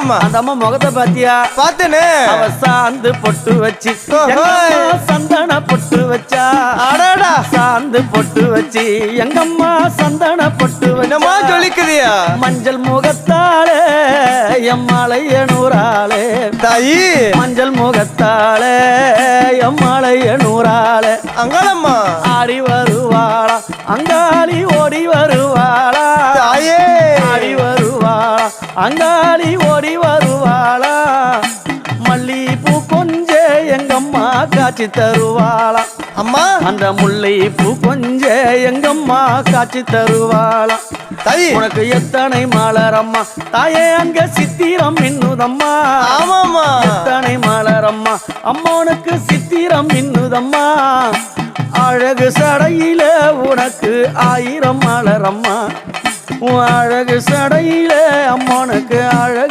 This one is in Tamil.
ஆமாமா. அந்த அம்மா முகத்தை பாத்தியா? பார்த்தேனே. அவ சாந்து பொட்டு வச்சு சந்தன பொட்டு வச்சா. அடடா. சாந்து பொட்டு வச்சு எங்கம்மா சந்தன பொட்டு என்னமா சொல்லிக்குதியா? மஞ்சள் முகத்தாளே எம்மாளைய நூறாளே தாயி. மஞ்சள் முகத்தாளே எம்மாளைய நூறாளே அங்காளம்மா ஆடி வருவாளா அங்காளி ஓடி வருவாளா. தாயே. ஆடி வருவாளா அங்காளி ஓடி வருவாளா. மல்லிப்பூ கொஞ்ச எங்கம்மா காட்சி தருவாளா. அம்மா அந்த முல்லை பூ கொஞ்ச எங்கம்மா காட்சி தருவாளா. தாயி. உனக்கு எத்தனை மலரம்மா தாயே அங்க சித்திரம் மின்னுதம்மா. ஆமாமா. எத்தனை மலரம்மா அம்மா உனக்கு சித்திரம் மின்னுதம்மா. அழகு சடையில உனக்கு 1000 மலரம்மா. உன் அழகு சடையில அம்மானுக்கு அழகு